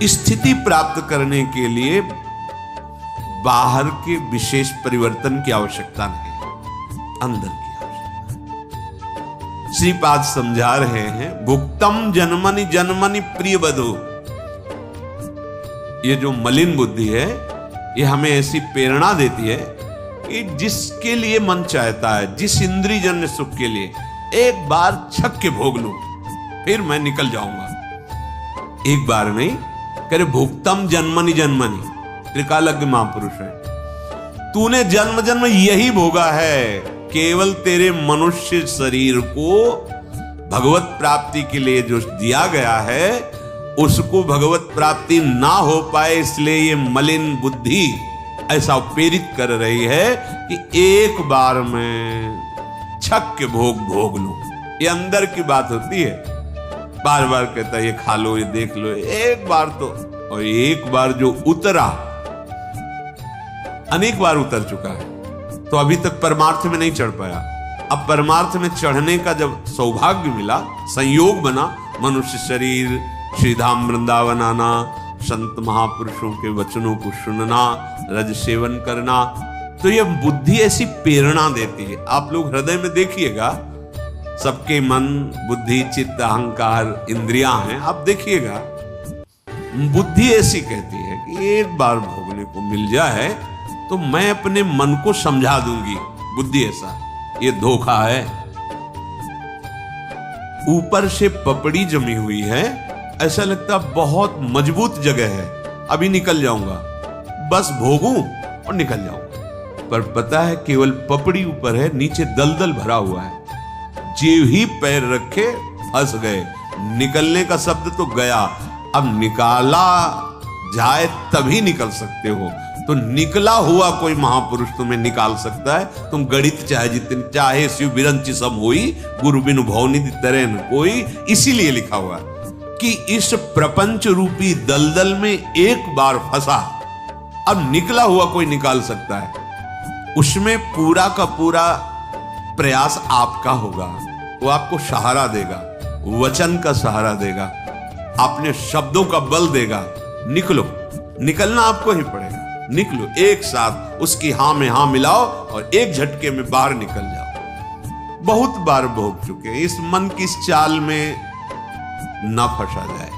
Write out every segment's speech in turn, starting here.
स्थिति प्राप्त करने के लिए बाहर के विशेष परिवर्तन की आवश्यकता नहीं, अंदर की आवश्यकता। श्रीपाद समझा रहे हैं, भुक्तम जन्मनि जन्मनि प्रिय बधु। ये जो मलिन बुद्धि है, ये हमें ऐसी प्रेरणा देती है कि जिसके लिए मन चाहता है, जिस इंद्रिय जन्य सुख के लिए एक बार छक के भोग लूं, फिर मैं निकल जाऊंगा। एक बार नहीं, करे भुक्तम जन्मनि जन्मनि। त्रिकालज्ञ महापुरुष है, तूने जन्म जन्म यही भोगा है, केवल तेरे मनुष्य शरीर को भगवत प्राप्ति के लिए जो दिया गया है, उसको भगवत प्राप्ति ना हो पाए, इसलिए ये मलिन बुद्धि ऐसा प्रेरित कर रही है कि एक बार में छक के भोग लूं। ये अंदर की बात होती है, बार बार कहता है ये खा लो, ये देख लो, एक बार तो। और एक बार जो उतरा, अनेक बार उतर चुका है, तो अभी तक परमार्थ में नहीं चढ़ पाया। अब परमार्थ में चढ़ने का जब सौभाग्य मिला, संयोग बना, मनुष्य शरीर, श्रीधाम वृंदावन आना, संत महापुरुषों के वचनों को सुनना, रज सेवन करना, तो यह बुद्धि ऐसी प्रेरणा देती है। आप लोग हृदय में देखिएगा, सबके मन, बुद्धि, चित्त, अहंकार, इंद्रियां हैं, आप देखिएगा, बुद्धि ऐसी कहती है कि एक बार भोगने को मिल जाए तो मैं अपने मन को समझा दूंगी। बुद्धि ऐसा, ये धोखा है। ऊपर से पपड़ी जमी हुई है, ऐसा लगता बहुत मजबूत जगह है, अभी निकल जाऊंगा, बस भोगूं और निकल जाऊंगा। पर पता है केवल पपड़ी ऊपर है, नीचे दलदल भरा हुआ है। जो ही पैर रखे फंस गए। निकलने का शब्द तो गया, अब निकाला जाए तभी निकल सकते हो। तो निकला हुआ कोई महापुरुष तुम्हें निकाल सकता है। तुम गणित चाहे जितने चाहे, शिव बिरंची सब हुई, गुरु बिनु भवनिधि तरे न कोई। इसीलिए लिखा हुआ कि इस प्रपंच रूपी दलदल में एक बार फंसा, अब निकला हुआ कोई निकाल सकता है। उसमें पूरा का पूरा प्रयास आपका होगा, वो आपको सहारा देगा, वचन का सहारा देगा, अपने शब्दों का बल देगा। निकलो, निकलना आपको ही पड़ेगा। निकलो, एक साथ उसकी हां में हां मिलाओ और एक झटके में बाहर निकल जाओ। बहुत बार भोग चुके हैं, इस मन की इस चाल में ना फंसा जाए।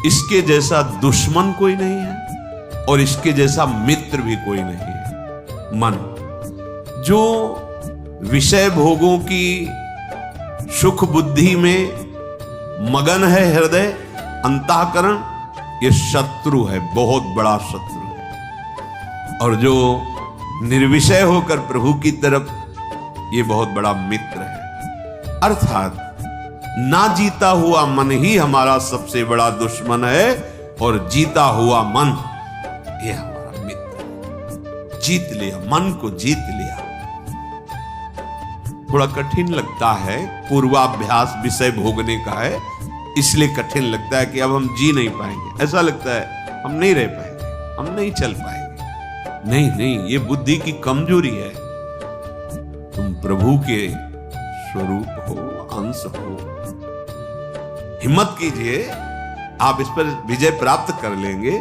इसके जैसा दुश्मन कोई नहीं है और इसके जैसा मित्र भी कोई नहीं है। मन जो विषय भोगों की सुख बुद्धि में मगन है, हृदय अंतःकरण, ये शत्रु है, बहुत बड़ा शत्रु है। और जो निर्विषय होकर प्रभु की तरफ, ये बहुत बड़ा मित्र है। अर्थात ना जीता हुआ मन ही हमारा सबसे बड़ा दुश्मन है और जीता हुआ मन ये हमारा मित्र। जीत लिया, मन को जीत लिया। थोड़ा कठिन लगता है, पूर्वाभ्यास विषय भोगने का है, इसलिए कठिन लगता है कि अब हम जी नहीं पाएंगे। ऐसा लगता है हम नहीं रह पाएंगे, हम नहीं चल पाएंगे। नहीं नहीं, ये बुद्धि की कमजोरी है। तुम प्रभु के स्वरूप हो, अंश हो। हिम्मत कीजिए, आप इस पर विजय प्राप्त कर लेंगे।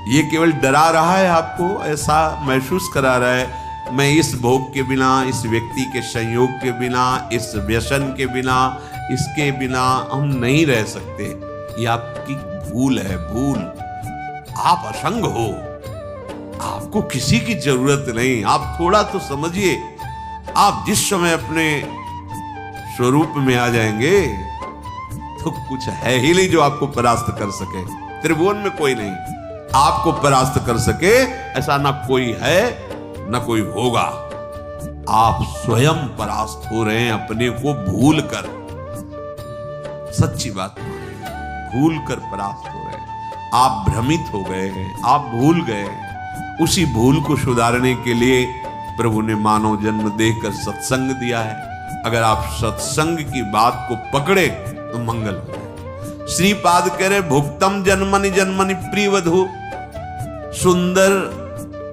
ये केवल डरा रहा है, आपको ऐसा महसूस करा रहा है मैं इस भोग के बिना, इस व्यक्ति के संयोग के बिना, इस व्यसन के बिना, इसके बिना हम नहीं रह सकते। ये आपकी भूल है, भूल। आप असंग हो, आपको किसी की जरूरत नहीं। आप थोड़ा तो समझिए, आप जिस समय अपने स्वरूप में आ जाएंगे तो कुछ है ही नहीं जो आपको परास्त कर सके। त्रिभुवन में कोई नहीं आपको परास्त कर सके, ऐसा ना कोई है ना कोई होगा। आप स्वयं परास्त हो रहे हैं, अपने को भूल कर। सच्ची बात, भूल कर परास्त हो रहे हैं। आप भ्रमित हो गए हैं, आप भूल गए हैं। उसी भूल को सुधारने के लिए प्रभु ने मानव जन्म देकर सत्संग दिया है। अगर आप सत्संग की बात को पकड़े तो मंगल हो जाए। श्रीपाद कह रहे, भुक्तम जन्मनि जन्मनि प्रिय वधु। सुंदर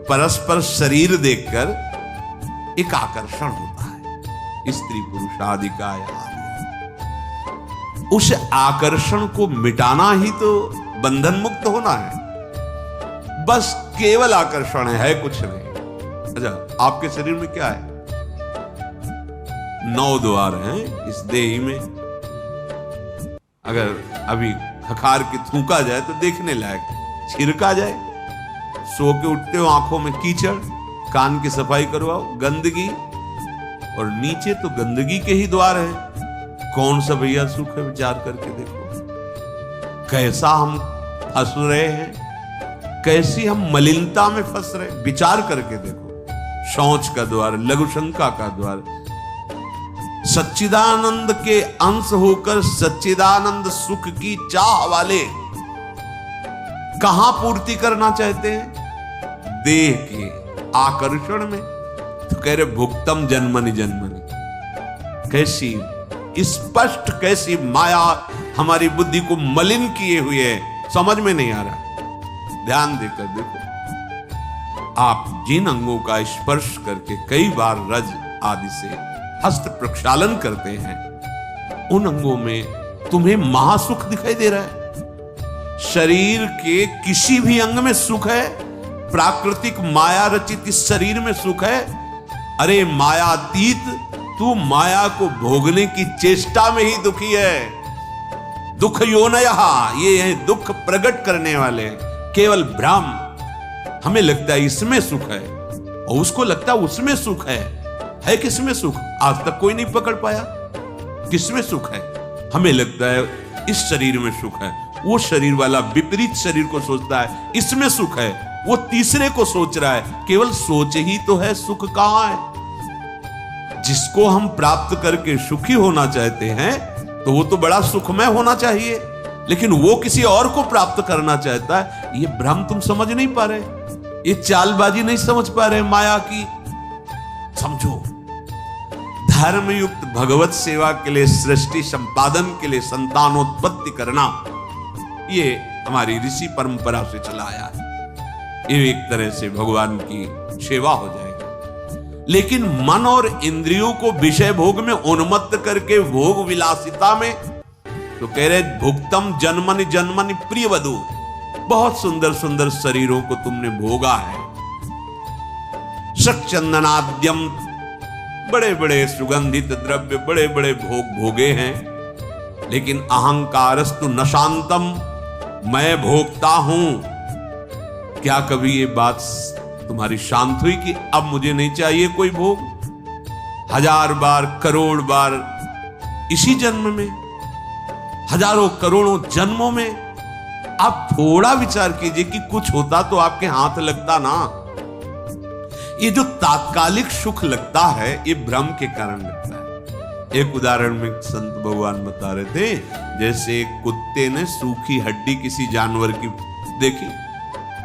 परस्पर शरीर देखकर एक आकर्षण होता है, स्त्री पुरुष आदि का। उस आकर्षण को मिटाना ही तो बंधन मुक्त होना है। बस केवल आकर्षण है कुछ नहीं। अच्छा, आपके शरीर में क्या है? 9 द्वार हैं इस देही में। अगर अभी खखार के थूका जाए तो देखने लायक, छिड़का जाए, सो के उठते हो आंखों में कीचड़, कान की सफाई करवाओ, गंदगी, और नीचे तो गंदगी के ही द्वार हैं। कौन सा भैया सुख है? विचार करके देखो कैसा हम फंस रहे हैं, कैसी हम मलिनता में फंस रहे हैं। विचार करके देखो, शौच का द्वार, लघु शंका का द्वार। सच्चिदानंद के अंश होकर सच्चिदानंद सुख की चाह वाले कहां पूर्ति करना चाहते हैं? देह के आकर्षण में। तो कह रहे भुक्तम जन्मनि जन्मनि। कैसी स्पष्ट, कैसी माया हमारी बुद्धि को मलिन किए हुए है, समझ में नहीं आ रहा। ध्यान देकर देखो, आप जिन अंगों का स्पर्श करके कई बार रज आदि से हस्त प्रक्षालन करते हैं, उन अंगों में तुम्हें महासुख दिखाई दे रहा है। शरीर के किसी भी अंग में सुख है, प्राकृतिक माया रचित इस शरीर में सुख है। अरे मायातीत, तू माया को भोगने की चेष्टा में ही दुखी है। दुख योनयः, ये है दुख प्रकट करने वाले, केवल भ्रम। हमें लगता है इसमें सुख है और उसको लगता है उसमें सुख है किसमें सुख? आज तक कोई नहीं पकड़ पाया किसमें सुख है। हमें लगता है इस शरीर में सुख है, वो शरीर वाला विपरीत शरीर को सोचता है इसमें सुख है, वो तीसरे को सोच रहा है। केवल सोच ही तो है, सुख कहां है? जिसको हम प्राप्त करके सुखी होना चाहते हैं तो वो तो बड़ा सुखमय होना चाहिए, लेकिन वो किसी और को प्राप्त करना चाहता है। ये भ्रम तुम समझ नहीं पा रहे, ये चालबाजी नहीं समझ पा रहे माया की। समझो, धर्मयुक्त भगवत सेवा के लिए, सृष्टि संपादन के लिए संतानोत्पत्ति करना, ये हमारी ऋषि परंपरा से चला आया है। ये एक तरह से भगवान की सेवा हो जाएगी। लेकिन मन और इंद्रियों को विषय भोग में उन्मत्त करके भोग विलासिता में, तो कह रहे भुक्तम जन्मनि जन्मनि प्रिय वधु। बहुत सुंदर सुंदर शरीरों को तुमने भोगा है, शक्चंदनाद्यम, बड़े बड़े सुगंधित द्रव्य, बड़े बड़े भोग भोगे हैं। लेकिन अहंकारस्तु न शांतम, मैं भोगता हूं। क्या कभी ये बात तुम्हारी शांत हुई कि अब मुझे नहीं चाहिए कोई भोग? 1000 बार, करोड़ बार, इसी जन्म में, हजारों करोड़ों जन्मों में। आप थोड़ा विचार कीजिए कि कुछ होता तो आपके हाथ लगता ना। ये जो तात्कालिक सुख लगता है, ये भ्रम के कारण लगता है। एक उदाहरण में संत भगवान बता रहे थे, जैसे एक कुत्ते ने सूखी हड्डी किसी जानवर की देखी,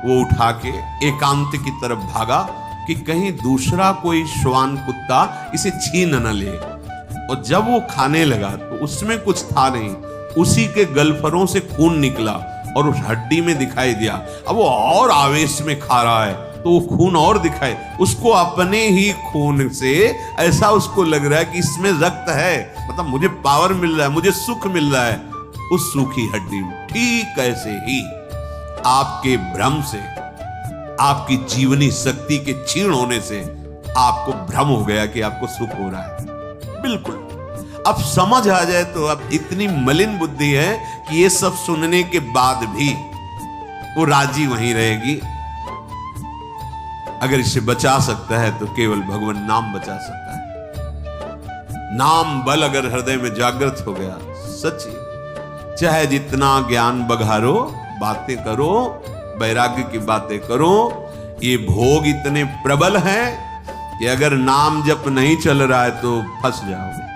वो उठा के एकांत की तरफ भागा कि कहीं दूसरा कोई श्वान कुत्ता इसे छीन न ले। और जब वो खाने लगा तो उसमें कुछ था नहीं, उसी के गलफरों से खून निकला और उस हड्डी में दिखाई दिया। अब वो और आवेश में खा रहा है तो वो खून और दिखाए, उसको अपने ही खून से ऐसा उसको लग रहा है कि इसमें रक्त है, मतलब मुझे पावर मिल रहा है, मुझे सुख मिल रहा है उस सूखी हड्डी में। ठीक ऐसे ही आपके भ्रम से, आपकी जीवनी शक्ति के क्षीण होने से आपको भ्रम हो गया कि आपको सुख हो रहा है। बिल्कुल, अब समझ आ जाए तो अब इतनी मलिन बुद्धि है कि ये सब सुनने के बाद भी वो राजी वहीं रहेगी। अगर इसे बचा सकता है तो केवल भगवान नाम बचा सकता है। नाम बल अगर हृदय में जागृत हो गया, सच्ची, चाहे जितना ज्ञान बघारो, बातें करो, वैराग्य की बातें करो, ये भोग इतने प्रबल हैं कि अगर नाम जप नहीं चल रहा है तो फंस जाओगे।